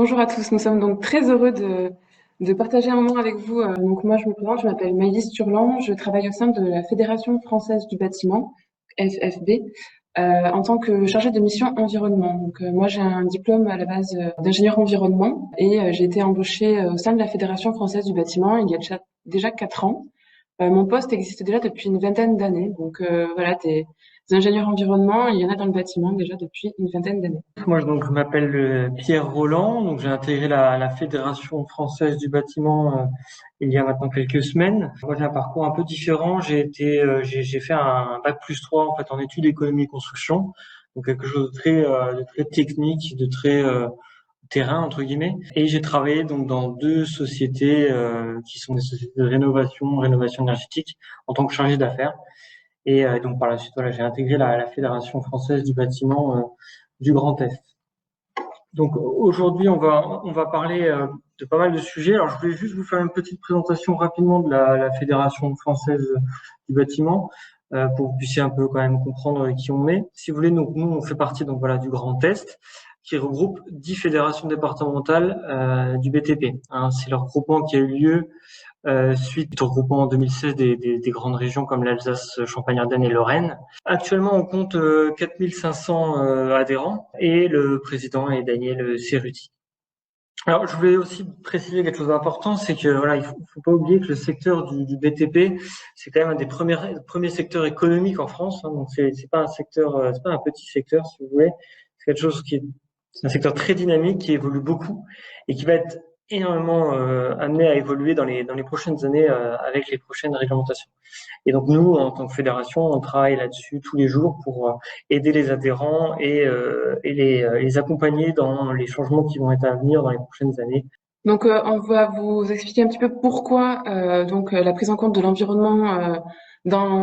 bonjour à tous. Nous sommes donc très heureux de partager un moment avec vous. Donc moi, je me présente, je m'appelle Maëlys Turland. Je travaille au sein de la Fédération française du bâtiment, FFB, en tant que chargée de mission environnement. Donc moi, j'ai un diplôme à la base d'ingénieur environnement et j'ai été embauchée au sein de la Fédération française du bâtiment il y a déjà 4 ans. Mon poste existe déjà depuis une vingtaine d'années. Donc voilà, des ingénieurs environnement, il y en a dans le bâtiment déjà depuis une vingtaine d'années. Moi, je m'appelle Pierre Roland, donc j'ai intégré la Fédération française du bâtiment il y a maintenant quelques semaines. Moi, j'ai un parcours un peu différent. J'ai fait un bac+3 en fait en études économie et construction, donc quelque chose de très technique, de très terrain entre guillemets. Et j'ai travaillé donc dans deux sociétés qui sont des sociétés de rénovation énergétique, en tant que chargé d'affaires. Et donc par la suite, voilà, j'ai intégré la Fédération française du bâtiment du Grand Est. Donc aujourd'hui, on va parler de pas mal de sujets. Alors je voulais juste vous faire une petite présentation rapidement de la Fédération française du bâtiment pour que vous puissiez un peu quand même comprendre qui on est. Si vous voulez, donc nous on fait partie donc voilà du Grand Est qui regroupe 10 fédérations départementales du BTP. Hein, c'est le regroupement qui a eu lieu suite au regroupement en 2016 des grandes régions comme l'Alsace, Champagne-Ardenne et Lorraine. Actuellement, on compte 4500 adhérents et le président est Daniel Cerruti. Alors, je voulais aussi préciser quelque chose d'important, c'est que voilà, il faut pas oublier que le secteur du BTP, c'est quand même un des premiers secteurs économiques en France. Hein, donc, c'est pas un secteur, c'est pas un petit secteur, si vous voulez. C'est quelque chose c'est un secteur très dynamique qui évolue beaucoup et qui va être énormément amené à évoluer dans les prochaines années avec les prochaines réglementations. Et donc nous, en tant que fédération, on travaille là-dessus tous les jours pour aider les adhérents et les accompagner dans les changements qui vont être à venir dans les prochaines années. Donc, on va vous expliquer un petit peu pourquoi la prise en compte de l'environnement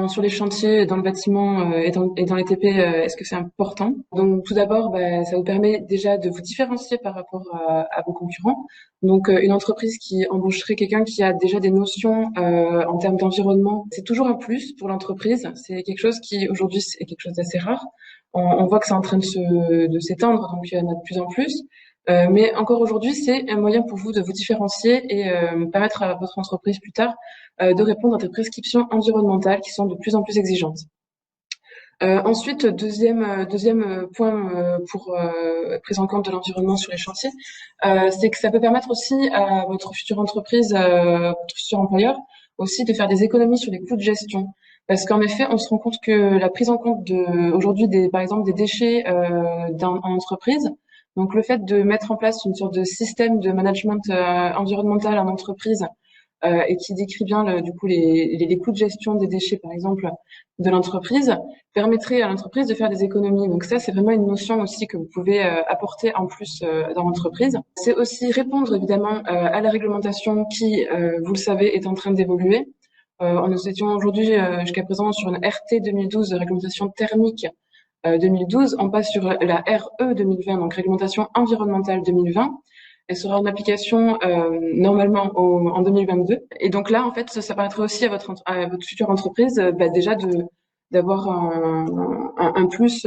sur les chantiers, dans le bâtiment et dans les TP, est-ce que c'est important? Donc, tout d'abord, ça vous permet déjà de vous différencier par rapport à vos concurrents. Donc, une entreprise qui embaucherait quelqu'un qui a déjà des notions en termes d'environnement, c'est toujours un plus pour l'entreprise. C'est quelque chose qui aujourd'hui c'est quelque chose d'assez rare. On voit que c'est en train de s'étendre, donc il y en a de plus en plus. Mais encore aujourd'hui, c'est un moyen pour vous de vous différencier et permettre à votre entreprise plus tard de répondre à des prescriptions environnementales qui sont de plus en plus exigeantes. Ensuite, deuxième point pour prise en compte de l'environnement sur les chantiers, c'est que ça peut permettre aussi à votre future entreprise, votre futur employeur, aussi de faire des économies sur les coûts de gestion. Parce qu'en effet, on se rend compte que la prise en compte aujourd'hui par exemple des déchets en entreprise, donc le fait de mettre en place une sorte de système de management environnemental en entreprise et qui décrit bien du coup les coûts de gestion des déchets par exemple de l'entreprise permettrait à l'entreprise de faire des économies. Donc ça, c'est vraiment une notion aussi que vous pouvez apporter en plus dans l'entreprise. C'est aussi répondre évidemment à la réglementation qui, vous le savez, est en train d'évoluer. Nous étions aujourd'hui jusqu'à présent sur une RT 2012, réglementation thermique 2012. On passe sur la RE 2020, donc réglementation environnementale 2020. Elle sera en application normalement en 2022. Et donc là, en fait, ça permettrait aussi à votre future entreprise déjà d'avoir un plus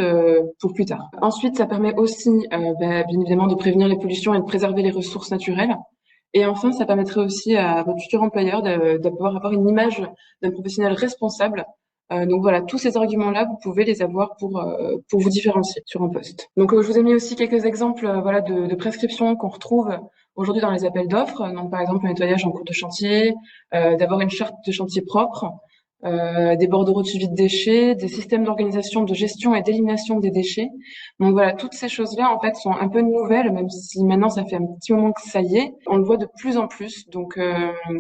pour plus tard. Ensuite, ça permet aussi bien évidemment de prévenir les pollutions et de préserver les ressources naturelles. Et enfin, ça permettrait aussi à votre futur employeur de pouvoir avoir une image d'un professionnel responsable. Donc voilà, tous ces arguments-là, vous pouvez les avoir pour vous différencier sur un poste. Donc je vous ai mis aussi quelques exemples voilà de prescriptions qu'on retrouve aujourd'hui dans les appels d'offres. Donc par exemple, le nettoyage en cours de chantier, d'avoir une charte de chantier propre, des bordereaux de suivi de déchets, des systèmes d'organisation de gestion et d'élimination des déchets. Donc voilà, toutes ces choses-là, en fait, sont un peu nouvelles, même si maintenant, ça fait un petit moment que ça y est. On le voit de plus en plus. Donc,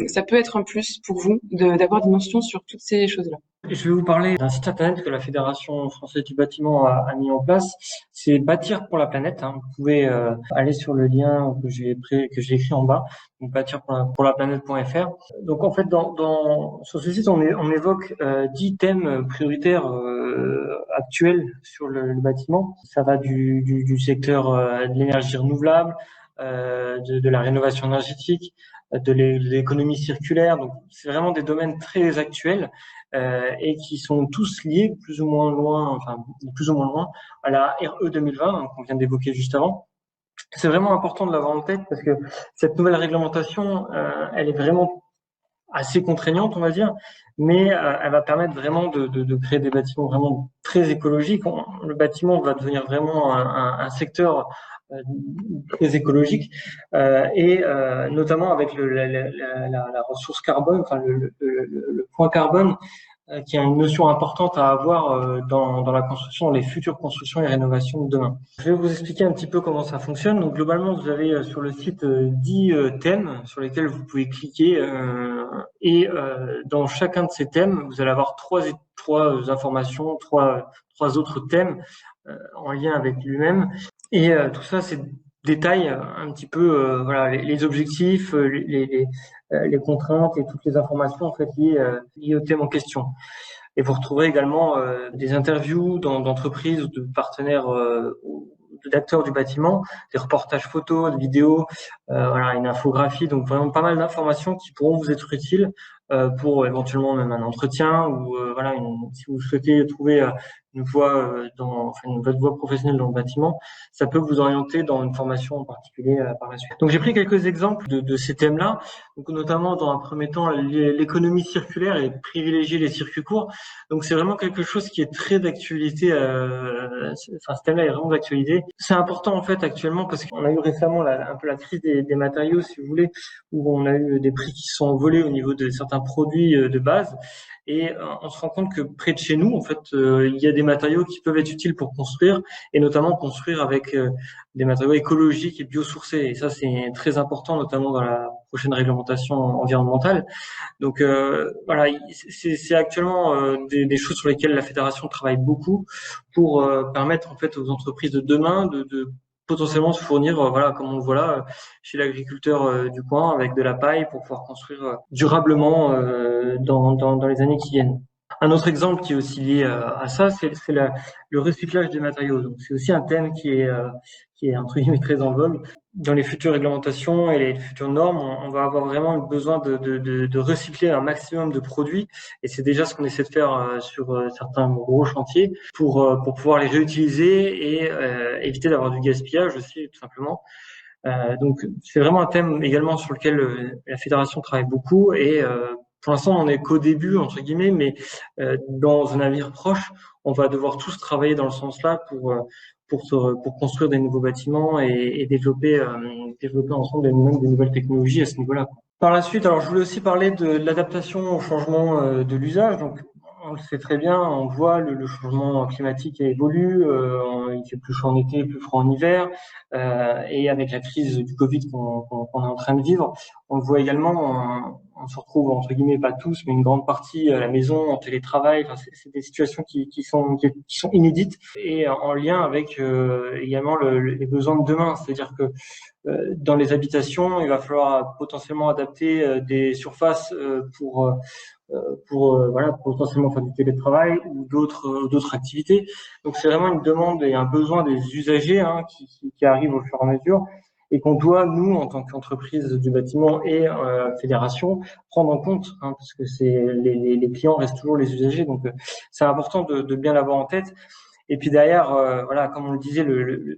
ça peut être un plus pour vous d'avoir des notions sur toutes ces choses-là. Je vais vous parler d'un site internet que la Fédération française du bâtiment a mis en place. C'est Bâtir pour la planète. Hein. Vous pouvez aller sur le lien que j'ai écrit en bas, donc bâtir-pour-la-planète.fr. Donc en fait, sur ce site, on évoque 10 thèmes prioritaires actuels sur le bâtiment. Ça va du secteur de l'énergie renouvelable, de la rénovation énergétique, de l'économie circulaire. Donc c'est vraiment des domaines très actuels. Et qui sont tous liés plus ou moins loin à la RE 2020 qu'on vient d'évoquer juste avant. C'est vraiment important de l'avoir en tête parce que cette nouvelle réglementation, elle est vraiment assez contraignante, on va dire, mais elle va permettre vraiment de créer des bâtiments vraiment très écologiques. Le bâtiment va devenir vraiment un secteur très écologique et notamment avec la ressource carbone, enfin le point carbone qui a une notion importante à avoir dans la construction, les futures constructions et rénovations de demain. Je vais vous expliquer un petit peu comment ça fonctionne. Donc globalement, vous avez sur le site 10 thèmes sur lesquels vous pouvez cliquer et dans chacun de ces thèmes, vous allez avoir trois informations, trois autres thèmes en lien avec lui-même. Et tout ça, c'est détaille un petit peu voilà les objectifs, les contraintes et toutes les informations en fait liées au thème en question. Et vous retrouverez également des interviews d'entreprises ou de partenaires d'acteurs du bâtiment, des reportages photos, des vidéos, voilà, une infographie, donc vraiment pas mal d'informations qui pourront vous être utiles pour éventuellement même un entretien ou voilà, si vous souhaitez trouver une voie votre voie professionnelle dans le bâtiment, ça peut vous orienter dans une formation en particulier par la suite. Donc j'ai pris quelques exemples de ces thèmes-là, donc notamment dans un premier temps l'économie circulaire et privilégier les circuits courts. Donc c'est vraiment quelque chose qui est très d'actualité. Enfin, ce thème-là est vraiment d'actualité. C'est important en fait actuellement parce qu'on a eu récemment un peu la crise des matériaux, si vous voulez, où on a eu des prix qui sont envolés au niveau de certains produits de base. Et on se rend compte que près de chez nous, en fait, il y a des matériaux qui peuvent être utiles pour construire, et notamment construire avec des matériaux écologiques et biosourcés. Et ça, c'est très important, notamment dans la prochaine réglementation environnementale. Donc voilà, c'est actuellement des choses sur lesquelles la fédération travaille beaucoup pour permettre en fait aux entreprises de demain de potentiellement se fournir, voilà, comme on le voit là, chez l'agriculteur du coin, avec de la paille pour pouvoir construire durablement dans les années qui viennent. Un autre exemple qui est aussi lié à ça, c'est le recyclage des matériaux. Donc c'est aussi un thème qui est entre guillemets très en vogue. Dans les futures réglementations et les futures normes, on va avoir vraiment besoin de recycler un maximum de produits, et c'est déjà ce qu'on essaie de faire sur certains gros chantiers pour pouvoir les réutiliser et éviter d'avoir du gaspillage aussi, tout simplement. Donc c'est vraiment un thème également sur lequel la fédération travaille beaucoup, et pour l'instant on n'est qu'au début entre guillemets, mais dans un avenir proche on va devoir tous travailler dans le sens là pour construire des nouveaux bâtiments et développer ensemble des nouvelles technologies à ce niveau-là. Par la suite, alors je voulais aussi parler de l'adaptation au changement de l'usage. Donc on le sait très bien, on voit le changement climatique évolue, il fait plus chaud en été, plus froid en hiver, et avec la crise du Covid qu'on est en train de vivre, on le voit également, on se retrouve entre guillemets pas tous, mais une grande partie à la maison, en télétravail. Enfin, c'est des situations qui sont inédites et en lien avec également les besoins de demain. C'est-à-dire que dans les habitations, il va falloir potentiellement adapter des surfaces pour voilà, potentiellement faire du télétravail ou d'autres activités. Donc c'est vraiment une demande et un besoin des usagers qui arrivent au fur et à mesure, et qu'on doit, nous, en tant qu'entreprise du bâtiment et fédération, prendre en compte, parce que les clients restent toujours les usagers. Donc c'est important de bien l'avoir en tête. Et puis derrière, voilà, comme on le disait, le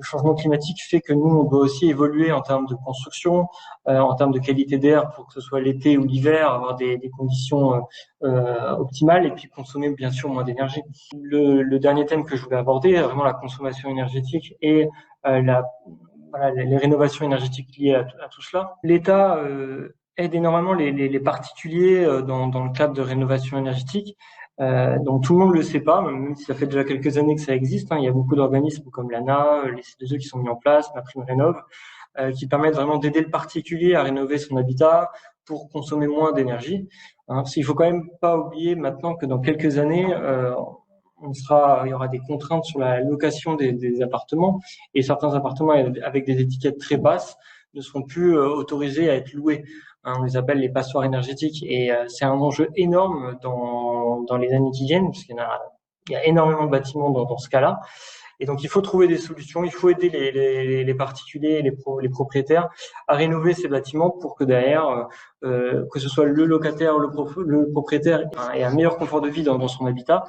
changement climatique fait que nous, on doit aussi évoluer en termes de construction, en termes de qualité d'air, pour que ce soit l'été ou l'hiver, avoir des conditions optimales, et puis consommer bien sûr moins d'énergie. Le dernier thème que je voulais aborder, vraiment la consommation énergétique et voilà, les rénovations énergétiques liées à tout cela. L'État aide énormément les particuliers dans le cadre de rénovation énergétique. Donc tout le monde le sait pas, même si ça fait déjà quelques années que ça existe. Il y a beaucoup d'organismes comme l'ANA, les C2E qui sont mis en place, MaPrimeRénov, qui permettent vraiment d'aider le particulier à rénover son habitat pour consommer moins d'énergie. Parce qu'il faut quand même pas oublier maintenant que dans quelques années, il y aura des contraintes sur la location des appartements, et certains appartements avec des étiquettes très basses ne seront plus autorisés à être loués. On les appelle les passoires énergétiques, et c'est un enjeu énorme dans les années qui viennent, parce il y a énormément de bâtiments dans ce cas-là. Et donc il faut trouver des solutions, il faut aider les particuliers, les propriétaires à rénover ces bâtiments pour que derrière, que ce soit le locataire ou le propriétaire ait un meilleur confort de vie dans son habitat,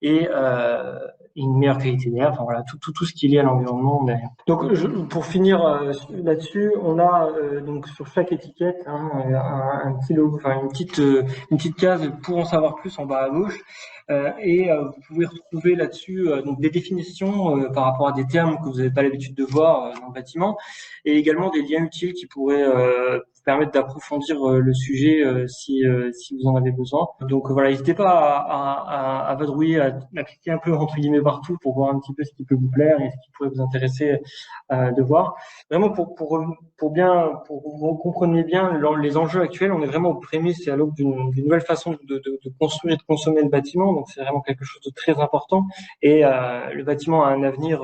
et une meilleure qualité d'air. Enfin voilà, tout ce qui est lié à l'environnement derrière. Donc pour finir là-dessus, on a donc sur chaque étiquette un petit logo, enfin une petite case pour en savoir plus en bas à gauche. Vous pouvez retrouver là-dessus donc des définitions par rapport à des termes que vous n'avez pas l'habitude de voir dans le bâtiment, et également des liens utiles qui pourraient vous permettre d'approfondir le sujet si vous en avez besoin. Donc voilà, n'hésitez pas à vadrouiller, à cliquer un peu entre guillemets partout pour voir un petit peu ce qui peut vous plaire et ce qui pourrait vous intéresser de voir. Vraiment pour que vous compreniez bien les enjeux actuels, on est vraiment aux prémices et à l'aube d'une nouvelle façon de construire et de consommer le bâtiment. Donc c'est vraiment quelque chose de très important. Et le bâtiment a un avenir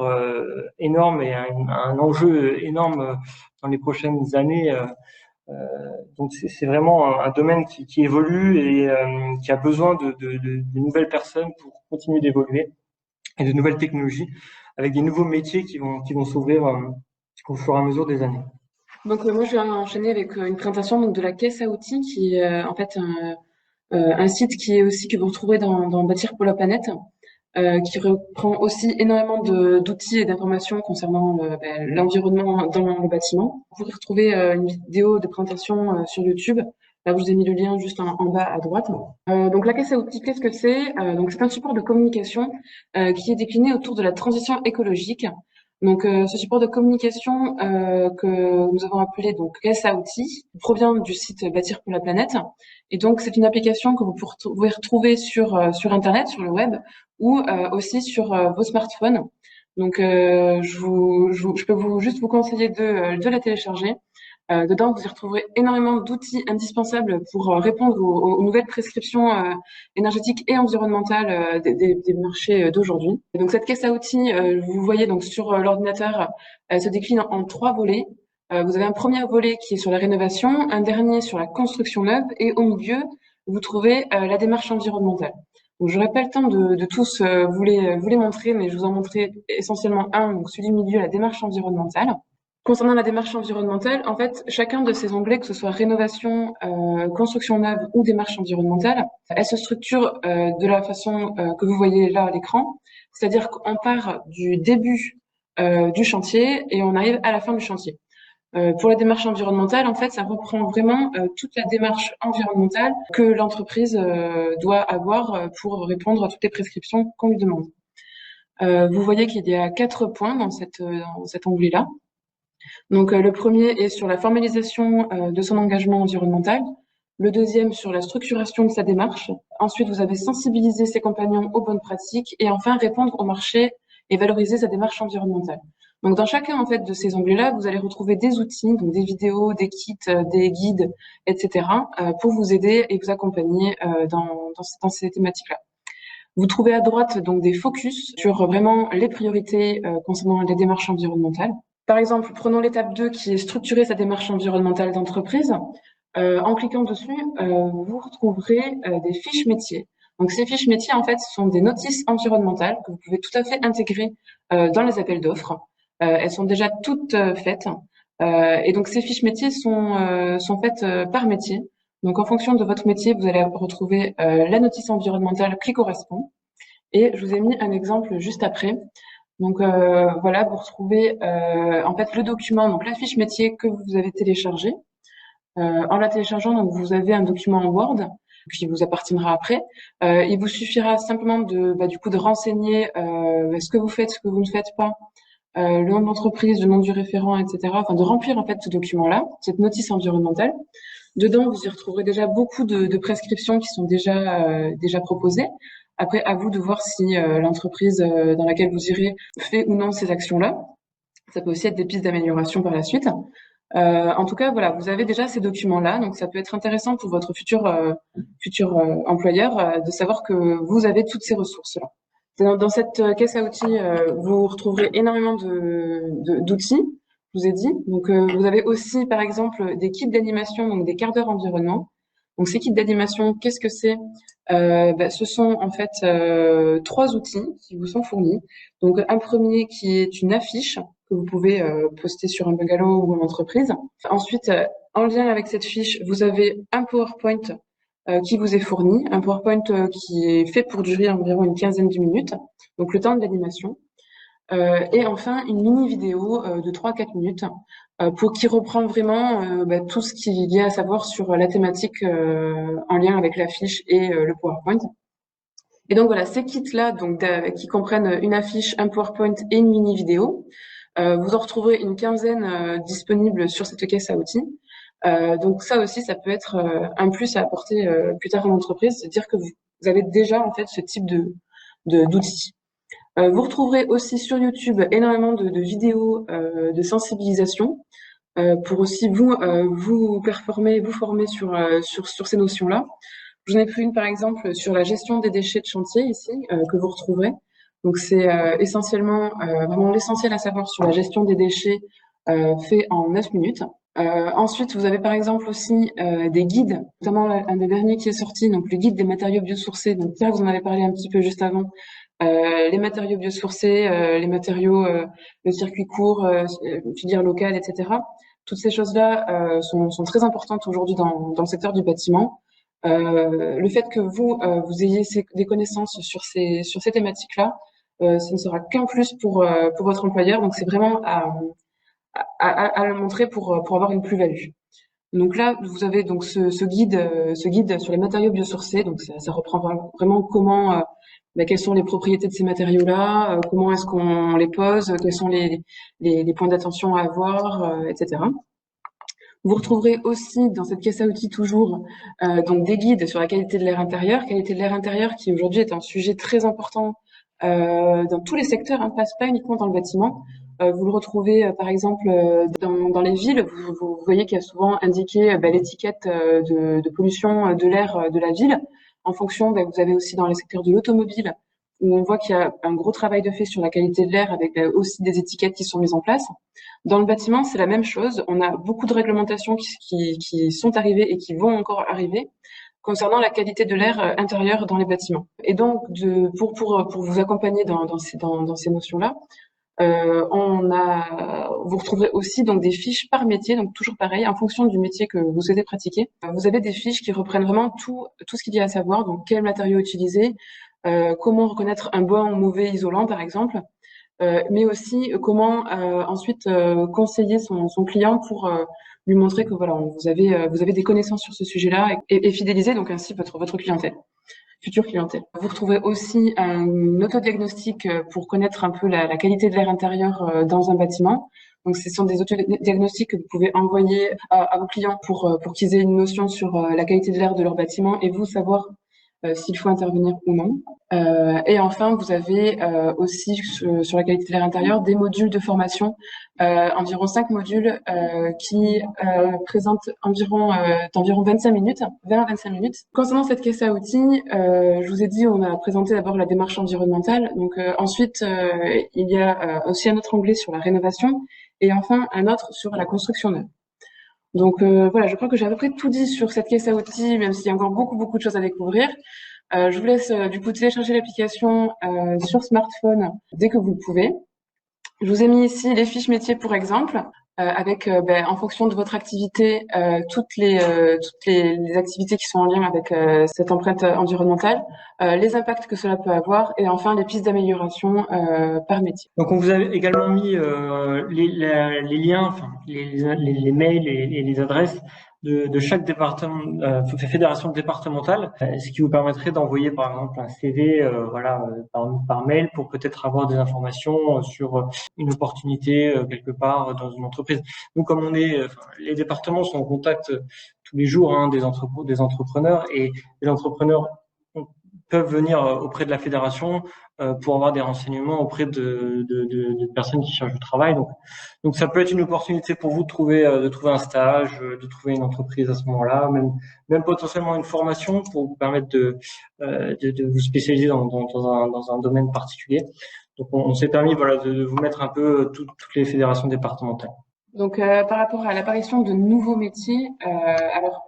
énorme et un enjeu énorme dans les prochaines années. Donc c'est vraiment un domaine qui évolue et qui a besoin de nouvelles personnes pour continuer d'évoluer, et de nouvelles technologies avec des nouveaux métiers qui vont s'ouvrir au fur et à mesure des années. Donc moi je vais enchaîner avec une présentation donc de la caisse à outils qui est en fait un site qui est aussi que vous retrouvez dans Bâtir pour la planète, qui reprend aussi énormément d'outils et d'informations concernant l'environnement dans le bâtiment. Vous pouvez retrouver une vidéo de présentation sur YouTube. Là, je vous ai mis le lien juste en bas à droite. Donc la caisse à outils, qu'est-ce que c'est? Donc c'est un support de communication qui est décliné autour de la transition écologique. Donc ce support de communication que nous avons appelé donc caisse à outils provient du site Bâtir pour la planète. Et donc c'est une application que vous pouvez retrouver sur Internet, sur le web, ou aussi sur vos smartphones. Donc je peux juste vous conseiller de la télécharger. Dedans, vous y retrouverez énormément d'outils indispensables pour répondre aux nouvelles prescriptions énergétiques et environnementales des marchés d'aujourd'hui. Et donc cette caisse à outils, vous voyez donc sur l'ordinateur, elle se décline en 3 volets. Vous avez un premier volet qui est sur la rénovation, un dernier sur la construction neuve, et au milieu, vous trouvez la démarche environnementale. Donc, j'aurais pas le temps de tous vous les montrer, mais je vous en montrerai essentiellement un, donc celui du milieu, la démarche environnementale. Concernant la démarche environnementale, en fait, chacun de ces onglets, que ce soit rénovation, construction neuve ou démarche environnementale, elle se structure de la façon que vous voyez là à l'écran, c'est-à-dire qu'on part du début du chantier et on arrive à la fin du chantier. Pour la démarche environnementale, en fait, ça reprend vraiment toute la démarche environnementale que l'entreprise doit avoir pour répondre à toutes les prescriptions qu'on lui demande. Vous voyez qu'il y a 4 points dans cet onglet-là. Donc le premier est sur la formalisation de son engagement environnemental. Le deuxième sur la structuration de sa démarche. Ensuite, vous avez sensibilisé ses compagnons aux bonnes pratiques et enfin répondre au marché et valoriser sa démarche environnementale. Donc dans chacun en fait de ces onglets-là, vous allez retrouver des outils, donc des vidéos, des kits, des guides, etc. Pour vous aider et vous accompagner dans ces thématiques-là. Vous trouvez à droite donc des focus sur vraiment les priorités concernant les démarches environnementales. Par exemple, prenons l'étape 2 qui est structurer sa démarche environnementale d'entreprise. En cliquant dessus, vous retrouverez des fiches métiers. Donc ces fiches métiers, en fait, sont des notices environnementales que vous pouvez tout à fait intégrer dans les appels d'offres. Elles sont déjà toutes faites. Et donc ces fiches métiers sont faites par métier. Donc en fonction de votre métier, vous allez retrouver la notice environnementale qui correspond. Et je vous ai mis un exemple juste après. Donc voilà, vous retrouvez en fait le document, donc la fiche métier que vous avez téléchargée. En la téléchargeant, donc vous avez un document en Word qui vous appartiendra après. Il vous suffira simplement du coup de renseigner ce que vous faites, ce que vous ne faites pas, le nom de l'entreprise, le nom du référent, etc. Enfin, de remplir en fait ce document-là, cette notice environnementale. Dedans, vous y retrouverez déjà beaucoup de prescriptions qui sont déjà proposées. Après, à vous de voir si l'entreprise dans laquelle vous irez fait ou non ces actions-là. Ça peut aussi être des pistes d'amélioration par la suite. En tout cas, voilà, vous avez déjà ces documents-là, donc ça peut être intéressant pour votre futur employeur de savoir que vous avez toutes ces ressources-là. Dans cette caisse à outils, vous retrouverez énormément d'outils, je vous ai dit. Donc, vous avez aussi, par exemple, des kits d'animation, donc des quarts d'heure environnement. Donc, ces kits d'animation, qu'est-ce que c'est? Ce sont en fait 3 outils qui vous sont fournis. Donc, un premier qui est une affiche que vous pouvez poster sur un bungalow ou une entreprise. Ensuite, en lien avec cette fiche, vous avez un PowerPoint qui vous est fourni, un PowerPoint qui est fait pour durer environ une quinzaine de minutes, donc le temps de l'animation. Et enfin, une mini vidéo de 3-4 minutes pour qui reprend vraiment tout ce qu'il y a à savoir sur la thématique en lien avec l'affiche et le PowerPoint. Et donc voilà, ces kits-là, donc qui comprennent une affiche, un PowerPoint et une mini vidéo, vous en retrouverez une quinzaine disponibles sur cette caisse à outils. Donc ça aussi, ça peut être un plus à apporter plus tard en entreprise, c'est-à-dire que vous avez déjà en fait ce type d'outils. Vous retrouverez aussi sur YouTube énormément de vidéos de sensibilisation pour aussi vous performer, vous former sur ces notions-là. J'en ai pris une par exemple sur la gestion des déchets de chantier ici que vous retrouverez. Donc c'est essentiellement vraiment l'essentiel à savoir sur la gestion des déchets fait en 9 minutes. Ensuite, vous avez par exemple aussi des guides, notamment un des derniers qui est sorti, donc le guide des matériaux biosourcés. Donc Pierre, vous en avez parlé un petit peu juste avant. Les matériaux biosourcés, les matériaux, le circuit court, filière locale, etc. Toutes ces choses-là sont très importantes aujourd'hui dans le secteur du bâtiment. Le fait que vous ayez des connaissances sur ces thématiques-là, ce ne sera qu'un plus pour votre employeur. Donc c'est vraiment à le montrer pour avoir une plus-value. Donc là, vous avez donc ce guide sur les matériaux biosourcés. Donc ça reprend vraiment comment, quelles sont les propriétés de ces matériaux-là, comment est-ce qu'on les pose, quels sont les points d'attention à avoir, etc. Vous retrouverez aussi dans cette caisse à outils toujours donc des guides sur la qualité de l'air intérieur qui aujourd'hui est un sujet très important dans tous les secteurs, hein, pas uniquement dans le bâtiment. Vous le retrouvez par exemple dans les villes, vous voyez qu'il y a souvent indiqué l'étiquette de pollution de l'air de la ville. En fonction, vous avez aussi dans les secteurs de l'automobile où on voit qu'il y a un gros travail de fait sur la qualité de l'air avec aussi des étiquettes qui sont mises en place. Dans le bâtiment, c'est la même chose. On a beaucoup de réglementations qui sont arrivées et qui vont encore arriver concernant la qualité de l'air intérieur dans les bâtiments. Et donc, pour vous accompagner dans ces notions-là, vous retrouverez aussi donc des fiches par métier, donc toujours pareil, en fonction du métier que vous souhaitez pratiquer. Vous avez des fiches qui reprennent vraiment tout ce qu'il y a à savoir, donc quel matériau utiliser, comment reconnaître un bon ou mauvais isolant par exemple, mais aussi comment ensuite conseiller son client pour lui montrer que voilà, vous avez des connaissances sur ce sujet-là et fidéliser donc ainsi votre clientèle, future clientèle. Vous retrouvez aussi un autodiagnostic pour connaître un peu la qualité de l'air intérieur dans un bâtiment. Donc, ce sont des autodiagnostics que vous pouvez envoyer à vos clients pour qu'ils aient une notion sur la qualité de l'air de leur bâtiment et vous savoir s'il faut intervenir ou non. Et enfin, vous avez aussi sur la qualité de l'air intérieur des modules de formation, environ 5 modules qui présentent environ 25 minutes, 20 à 25 minutes. Concernant cette caisse à outils, je vous ai dit, on a présenté d'abord la démarche environnementale. Donc ensuite, il y a aussi un autre onglet sur la rénovation et enfin un autre sur la construction neuve. Donc voilà, je crois que j'ai à peu près tout dit sur cette caisse à outils, même s'il y a encore beaucoup de choses à découvrir. Je vous laisse du coup télécharger l'application sur smartphone dès que vous le pouvez. Je vous ai mis ici les fiches métiers pour exemple, avec en fonction de votre activité toutes les activités qui sont en lien avec cette empreinte environnementale, les impacts que cela peut avoir et enfin les pistes d'amélioration par métier. Donc on vous a également mis les liens, enfin les mails et les adresses de chaque département, fédération départementale, ce qui vous permettrait d'envoyer par exemple un CV, par mail pour peut-être avoir des informations sur une opportunité quelque part dans une entreprise. Nous, comme les départements sont en contact tous les jours des entrepreneurs et les entrepreneurs peuvent venir auprès de la fédération pour avoir des renseignements auprès de personnes qui cherchent du travail. Donc ça peut être une opportunité pour vous de trouver un stage, de trouver une entreprise à ce moment-là, même potentiellement une formation pour vous permettre de vous spécialiser dans un domaine particulier. Donc on s'est permis de vous mettre un peu toutes les fédérations départementales. Donc par rapport à l'apparition de nouveaux métiers, alors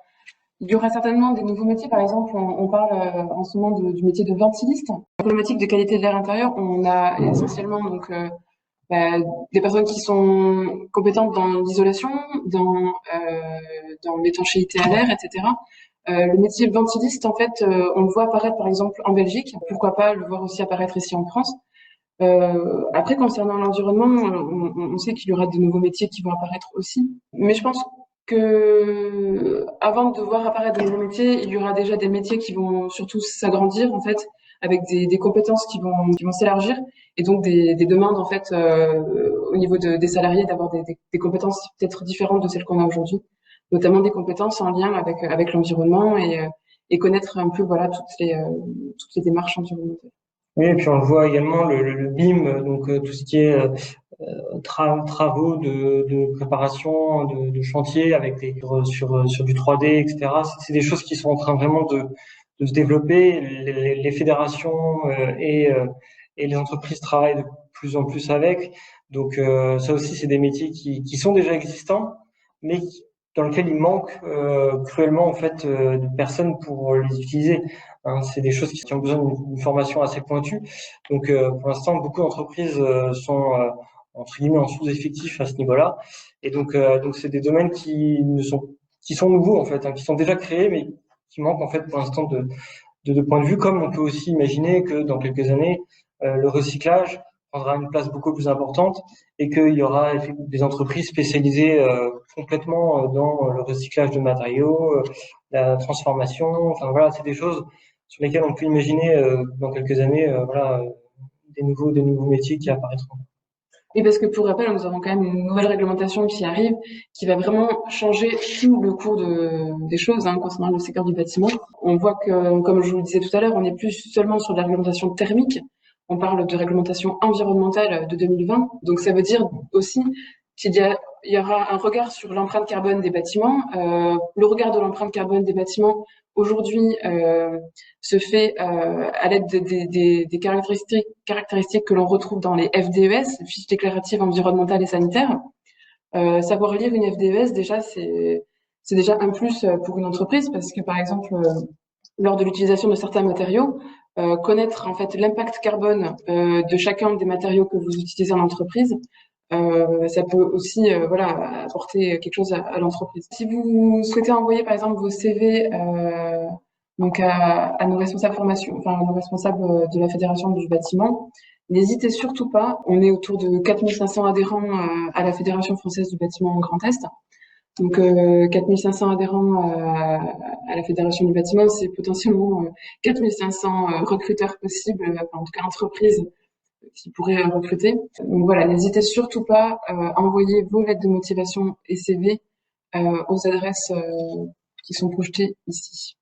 il y aura certainement des nouveaux métiers. Par exemple, on parle en ce moment du métier de ventiliste. La problématique de qualité de l'air intérieur, on a essentiellement donc des personnes qui sont compétentes dans l'isolation, dans l'étanchéité à l'air, etc. Le métier ventiliste, en fait, on le voit apparaître par exemple en Belgique. Pourquoi pas le voir aussi apparaître ici en France? Après, concernant l'environnement, on sait qu'il y aura de nouveaux métiers qui vont apparaître aussi. Mais je pense que avant de voir apparaître de nouveaux métiers, il y aura déjà des métiers qui vont surtout s'agrandir en fait, avec des compétences qui vont s'élargir et donc des demandes en fait au niveau des salariés d'avoir des compétences peut-être différentes de celles qu'on a aujourd'hui, notamment des compétences en lien avec l'environnement et connaître un peu voilà toutes les démarches environnementales. Oui, et puis on le voit également le BIM, donc tout ce qui est travaux de préparation de chantier avec sur du 3D, etc. C'est des choses qui sont en train vraiment de se développer. Les fédérations et les entreprises travaillent de plus en plus avec. Donc ça aussi, c'est des métiers qui sont déjà existants, mais dans lesquels il manque cruellement en fait de personnes pour les utiliser. Hein, c'est des choses qui ont besoin d'une formation assez pointue. Donc pour l'instant, beaucoup d'entreprises sont entre guillemets en sous-effectif à ce niveau-là. Et donc c'est des domaines qui sont nouveaux en fait, hein, qui sont déjà créés, mais qui manquent en fait pour l'instant de point de vue. Comme on peut aussi imaginer que dans quelques années, le recyclage prendra une place beaucoup plus importante et qu'il y aura des entreprises spécialisées complètement dans le recyclage de matériaux, la transformation. Enfin voilà, c'est des choses sur lesquelles on peut imaginer dans quelques années, voilà, des nouveaux métiers qui apparaîtront. Oui, parce que pour rappel, nous avons quand même une nouvelle réglementation qui arrive, qui va vraiment changer tout le cours des choses concernant le secteur du bâtiment. On voit que, comme je vous le disais tout à l'heure, on n'est plus seulement sur de la réglementation thermique, on parle de réglementation environnementale de 2020. Donc ça veut dire aussi il y aura un regard sur l'empreinte carbone des bâtiments. Le regard de l'empreinte carbone des bâtiments aujourd'hui se fait à l'aide des caractéristiques que l'on retrouve dans les FDES, fiches déclaratives environnementales et sanitaires. Savoir lire une FDES, déjà, c'est déjà un plus pour une entreprise parce que, par exemple, lors de l'utilisation de certains matériaux, connaître en fait l'impact carbone de chacun des matériaux que vous utilisez en entreprise, ça peut aussi voilà apporter quelque chose à l'entreprise. Si vous souhaitez envoyer par exemple vos CV donc à nos responsables formation, enfin à nos responsables de la fédération du bâtiment, n'hésitez surtout pas. On est autour de 4500 adhérents à la Fédération française du bâtiment Grand Est. Donc 4500 adhérents à la Fédération du bâtiment, c'est potentiellement 4500 recruteurs possibles, enfin, en tout cas entreprises qui pourraient recruter. Donc voilà, n'hésitez surtout pas à envoyer vos lettres de motivation et CV aux adresses qui sont projetées ici.